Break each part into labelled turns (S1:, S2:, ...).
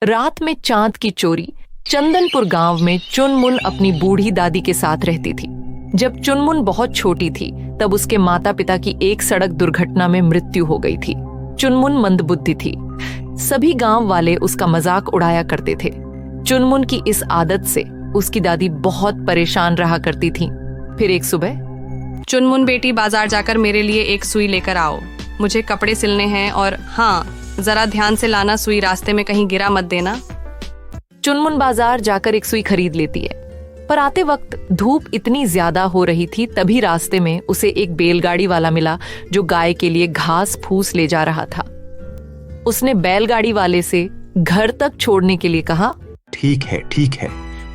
S1: रात में चांद की चोरी। चंदनपुर गांव में चुनमुन अपनी बूढ़ी दादी के साथ रहती थी। जब चुनमुन बहुत छोटी थी तब उसके माता पिता की एक सड़क दुर्घटना में मृत्यु हो गई थी। चुनमुन मंदबुद्धि थी। सभी गांव वाले उसका मजाक उड़ाया करते थे। चुनमुन की इस आदत से उसकी दादी बहुत परेशान रहा करती थी। फिर एक सुबह,
S2: चुनमुन बेटी, बाजार जाकर मेरे लिए एक सुई लेकर आओ। मुझे कपड़े सिलने हैं और हाँ, जरा ध्यान से लाना, सुई रास्ते में कहीं गिरा मत देना।
S1: चुनमुन बाजार जाकर एक सुई खरीद लेती है, पर आते वक्त धूप इतनी ज्यादा हो रही थी तभी रास्ते में उसे एक बैलगाड़ी वाला मिला जो गाय के लिए घास फूस ले जा रहा था। उसने बैलगाड़ी वाले से घर तक छोड़ने के लिए कहा,
S3: ठीक है,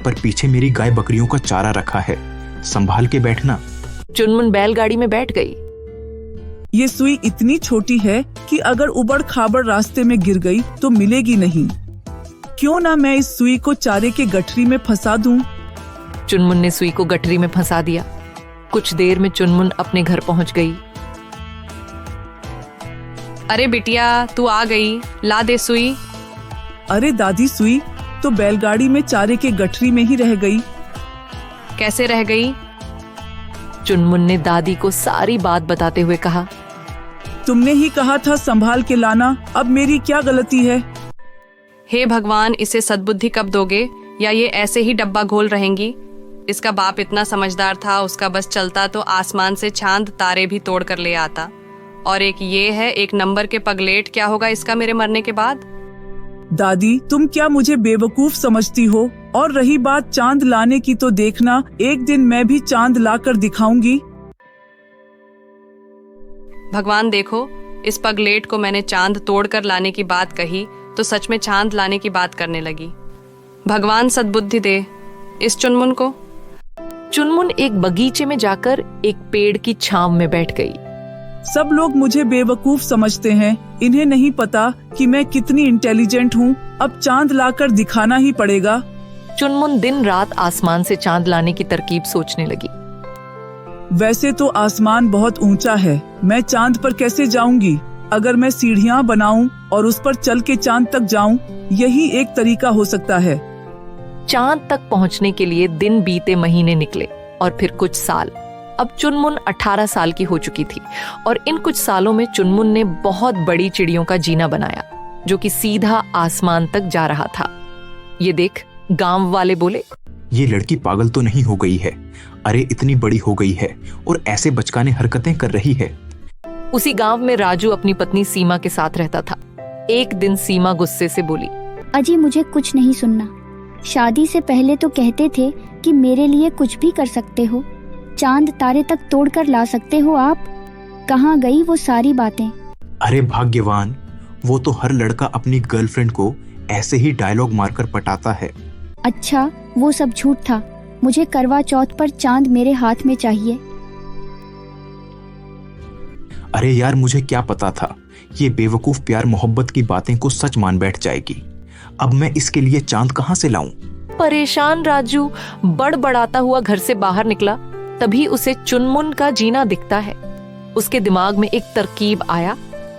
S3: पर पीछे मेरी गाय बकरियों का चारा रखा है, संभाल के बैठना।
S1: चुनमुन बैलगाड़ी में बैठ गई।
S4: ये सुई इतनी छोटी है कि अगर उबड़ खाबड़ रास्ते में गिर गई तो मिलेगी नहीं। क्यों ना मैं इस सुई को चारे के गठरी में फंसा दूं?
S1: चुनमुन ने सुई को गठरी में फंसा दिया। कुछ देर में चुनमुन अपने घर पहुंच गई।
S2: अरे बिटिया, तू आ गई, ला दे सुई।
S4: अरे दादी, सुई तो बैलगाड़ी में चारे के गठरी में ही रह गई।
S2: कैसे रह गई?
S1: चुनमुन ने दादी को सारी बात बताते हुए कहा,
S4: तुमने ही कहा था संभाल के लाना, अब मेरी क्या गलती है?
S2: हे भगवान, इसे सद्बुद्धि कब दोगे, या ये ऐसे ही डब्बा घोल रहेंगी? इसका बाप इतना समझदार था, उसका बस चलता तो आसमान से चांद तारे भी तोड़ कर ले आता। और एक ये है, एक नंबर के पगलेट, क्या होगा इसका मेरे मरने के बाद?
S4: दादी, तुम क्या मुझे बेवकूफ समझती हो? और रही बात चांद लाने की, तो देखना एक दिन मैं भी चांद लाकर दिखाऊंगी।
S2: भगवान देखो, इस पगलेट को मैंने चांद तोड़कर लाने की बात कही तो सच में चांद लाने की बात करने लगी। भगवान सद्बुद्धि दे इस चुनमुन को।
S1: चुनमुन एक बगीचे में जाकर एक पेड़ की छांव में बैठ गई।
S4: सब लोग मुझे बेवकूफ समझते हैं, इन्हें नहीं पता कि मैं कितनी इंटेलिजेंट हूँ। अब चांद लाकर दिखाना ही पड़ेगा।
S1: चुनमुन दिन रात आसमान से चांद लाने की तरकीब सोचने लगी।
S4: वैसे तो आसमान बहुत ऊंचा है, मैं चांद पर कैसे जाऊंगी? अगर मैं सीढ़ियाँ बनाऊं और उस पर चल के चांद तक जाऊं, यही एक तरीका हो सकता है।
S1: चांद तक पहुंचने के लिए दिन बीते, महीने निकले और फिर कुछ साल। अब चुनमुन 18 साल की हो चुकी थी और इन कुछ सालों में चुनमुन ने बहुत बड़ी चिड़ियों का जीना बनाया जो कि सीधा आसमान तक जा रहा था। ये देख, गांव वाले बोले,
S3: ये लड़की पागल तो नहीं हो गई है? अरे इतनी बड़ी हो गई है और ऐसे बचकाने हरकतें कर रही है।
S1: उसी गांव में राजू अपनी पत्नी सीमा के साथ रहता था। एक दिन सीमा गुस्से से बोली,
S5: अजी, मुझे कुछ नहीं सुनना। शादी से पहले तो कहते थे कि मेरे लिए कुछ भी कर सकते हो, चांद तारे तक तोड़कर ला सकते हो आप। कहाँ गई वो सारी बातें?
S3: अरे भाग्यवान, वो तो हर लड़का अपनी गर्लफ्रेंड को ऐसे ही डायलॉग मारकर पटाता है।
S5: अच्छा, वो सब झूठ था। मुझे करवा चौथ पर चांद मेरे हाथ में चाहिए।
S3: अरे यार, मुझे क्या पता था ये बेवकूफ प्यार मोहब्बत की बातें को सच मान बैठ जाएगी। अब मैं इसके लिए चांद कहाँ से लाऊं?
S1: परेशान राजू बड़बड़ाता हुआ घर से बाहर निकला। तभी उसे चुनमुन का जीना दिखता है। उसके दिमाग में एक तरकीब आया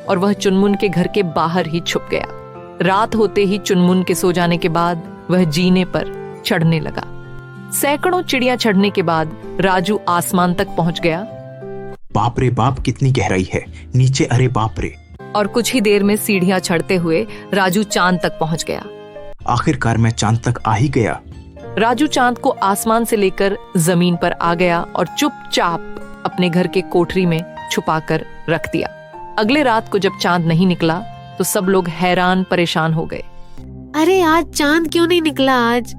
S1: और वह चुनमुन के घर के बाहर ही छुप गया। रात होते ही चुनमुन के सो जाने के बाद वह जीने पर चढ़ने लगा। सैकड़ों चिड़ियां चढ़ने के बाद राजू आसमान तक पहुंच गया।
S3: बाप रे बाप, कितनी गहराई है नीचे, अरे बाप रे।
S1: और कुछ ही देर में सीढ़ियां चढ़ते हुए राजू चांद तक पहुंच गया।
S3: आखिरकार मैं चांद तक आ ही गया।
S1: राजू चांद को आसमान से लेकर जमीन पर आ गया और चुपचाप अपने घर के कोठरी में छुपाकर रख दिया। अगले रात को जब चांद नहीं निकला तो सब लोग हैरान परेशान हो गए।
S6: अरे आज चांद क्यों नहीं निकला? आज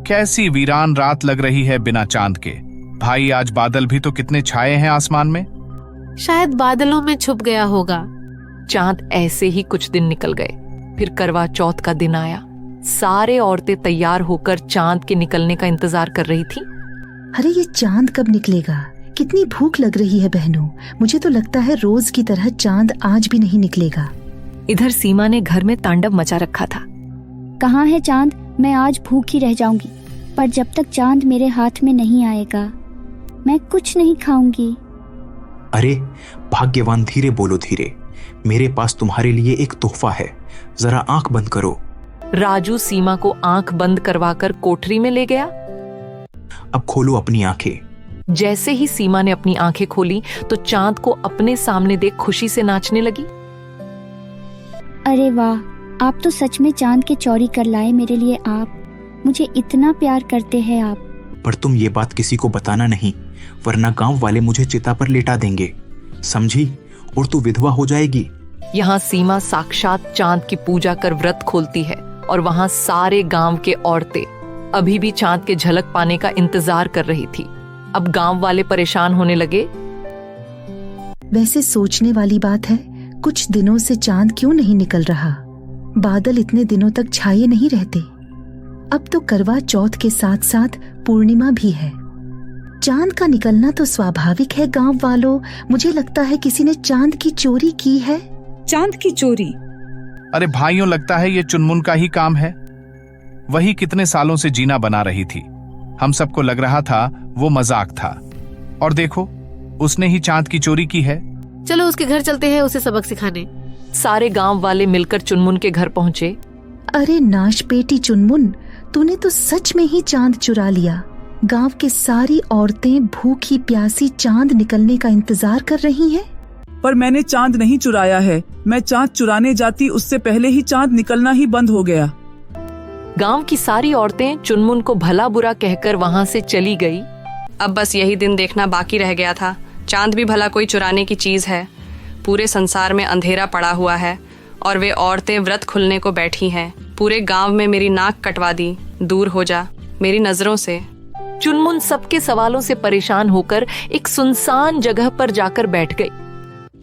S7: कैसी वीरान रात लग रही है बिना चांद के। भाई, आज बादल भी तो कितने छाए हैं आसमान में।
S6: शायद बादलों में छुप गया होगा।
S1: चांद ऐसे ही कुछ दिन निकल गए। फिर करवा चौथ का दिन आया। सारे औरतें तैयार होकर चांद के निकलने का इंतजार कर रही थी।
S8: अरे ये चांद कब निकलेगा? कितनी भूख लग रही है बहनों। मुझे तो लगता है रोज की तरह चांद आज भी नहीं निकलेगा।
S1: इधर सीमा ने घर में तांडव मचा रखा था।
S5: कहाँ है चांद? मैं आज भूखी रह जाऊंगी, पर जब तक चांद मेरे हाथ में नहीं आएगा मैं कुछ नहीं खाऊंगी।
S3: अरे भाग्यवान, धीरे बोलो, धीरे। मेरे पास तुम्हारे लिए एक तोहफा है, जरा आंख बंद करो।
S1: राजू सीमा को आंख बंद करवाकर कोठरी में ले गया।
S3: अब खोलो अपनी आंखें।
S1: जैसे ही सीमा ने अपनी आंखें खोली तो चांद को अपने सामने देख खुशी से नाचने लगी।
S5: अरे वाह, आप तो सच में चांद के चौरी कर लाए मेरे लिए। आप मुझे इतना प्यार करते हैं आप।
S3: पर तुम ये बात किसी को बताना नहीं, वरना गांव वाले मुझे चिता पर लेटा देंगे, समझी? और तू विधवा हो जाएगी।
S1: यहाँ सीमा साक्षात चांद की पूजा कर व्रत खोलती है और वहाँ सारे गांव के औरतें अभी भी चांद के झलक पाने का इंतजार कर रही थी। अब गांव वाले परेशान होने लगे।
S8: वैसे सोचने वाली बात है, कुछ दिनों से चांद क्यों नहीं निकल रहा? बादल इतने दिनों तक छाए नहीं रहते। अब तो करवा चौथ के साथ साथ पूर्णिमा भी है। चांद का निकलना तो स्वाभाविक है। गांव वालों, मुझे लगता है किसी ने चांद की चोरी की है।
S4: चांद की चोरी?
S7: अरे भाइयों, लगता है ये चुनमुन का ही काम है। वही कितने सालों से जीना बना रही थी। हम सबको लग रहा था वो मजाक था, और देखो उसने ही चांद की चोरी की है।
S6: चलो उसके घर चलते हैं उसे सबक सिखाने।
S1: सारे गांव वाले मिलकर चुनमुन के घर पहुंचे।
S8: अरे नाश बेटी चुनमुन, तूने तो सच में ही चांद चुरा लिया। गांव के सारी औरतें भूखी प्यासी चांद निकलने का इंतजार कर रही हैं।
S4: पर मैंने चांद नहीं चुराया है। मैं चांद चुराने जाती उससे पहले ही चांद निकलना ही बंद हो गया।
S1: गांव की सारी औरतें चुनमुन को भला बुरा कहकर वहां से चली गई।
S2: अब बस यही दिन देखना बाकी रह गया था। चांद भी भला कोई चुराने की चीज है? पूरे संसार में अंधेरा पड़ा हुआ है और वे औरतें व्रत खुलने को बैठी हैं। पूरे गांव में मेरी नाक कटवा दी। दूर हो जा मेरी नजरों से।
S1: चुनमुन सबके सवालों से परेशान होकर एक सुनसान जगह पर जाकर बैठ गई।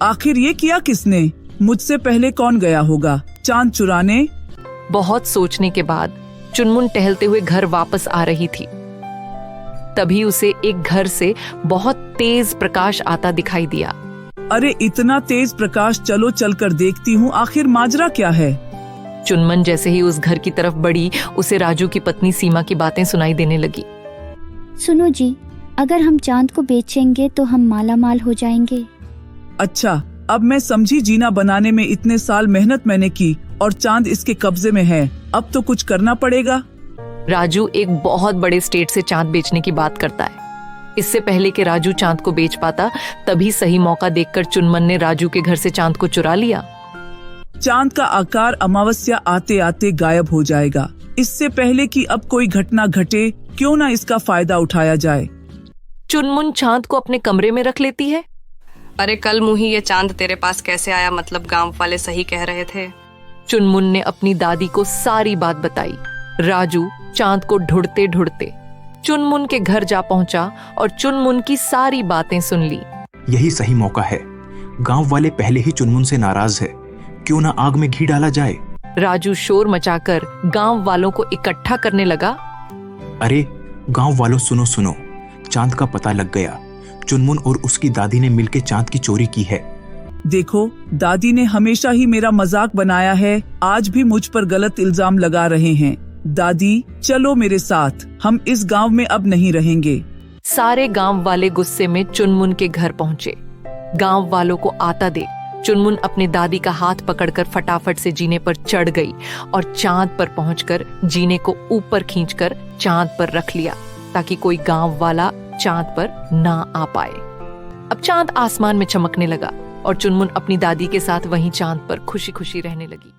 S4: आखिर ये किया किसने? मुझसे पहले कौन गया होगा चांद चुराने?
S1: बहुत सोचने के बाद चुनमुन टहलते हुए घर वापस आ रही थी। तभी उसे एक घर से बहुत तेज प्रकाश आता दिखाई दिया।
S4: अरे इतना तेज प्रकाश, चलो चलकर देखती हूँ आखिर माजरा क्या है।
S1: चुनमुन जैसे ही उस घर की तरफ बढ़ी, उसे राजू की पत्नी सीमा की बातें सुनाई देने लगी।
S5: सुनो जी, अगर हम चांद को बेचेंगे तो हम माला माल हो जाएंगे।
S4: अच्छा, अब मैं समझी। जीना बनाने में इतने साल मेहनत मैंने की और चांद इसके कब्जे में है। अब तो कुछ करना पड़ेगा।
S1: राजू एक बहुत बड़े स्टेट से चांद बेचने की बात करता है। इससे पहले कि राजू चांद को बेच पाता, तभी सही मौका देखकर चुनमुन ने राजू के घर से चांद को चुरा लिया।
S4: चांद का आकार अमावस्या आते आते गायब हो जाएगा। इससे पहले कि अब कोई घटना घटे, क्यों ना इसका फायदा उठाया जाए।
S1: चुनमुन चांद को अपने कमरे में रख लेती है।
S2: अरे कल मुही ये चांद तेरे पास कैसे आया? मतलब गांव वाले सही कह रहे थे।
S1: चुनमुन ने अपनी दादी को सारी बात बताई। राजू चांद को ढूंढते ढूंढते चुनमुन के घर जा पहुंचा और चुनमुन की सारी बातें सुन ली।
S3: यही सही मौका है। गांव वाले पहले ही चुनमुन से नाराज है, क्यों ना आग में घी डाला जाए।
S1: राजू शोर मचाकर गांव वालों को इकट्ठा करने लगा।
S3: अरे गांव वालों, सुनो सुनो, चांद का पता लग गया। चुनमुन और उसकी दादी ने मिलकर चांद की चोरी की है।
S4: देखो, दादी ने हमेशा ही मेरा मजाक बनाया है, आज भी मुझ पर गलत इल्जाम लगा रहे हैं। दादी चलो मेरे साथ, हम इस गांव में अब नहीं रहेंगे।
S1: सारे गांव वाले गुस्से में चुनमुन के घर पहुंचे। गांव वालों को आता देख चुनमुन अपनी दादी का हाथ पकड़कर फटाफट से जीने पर चढ़ गई और चांद पर पहुंचकर जीने को ऊपर खींचकर चांद पर रख लिया, ताकि कोई गांव वाला चांद पर ना आ पाए। अब चांद आसमान में चमकने लगा और चुनमुन अपनी दादी के साथ वहीं चांद पर खुशी खुशी रहने लगी।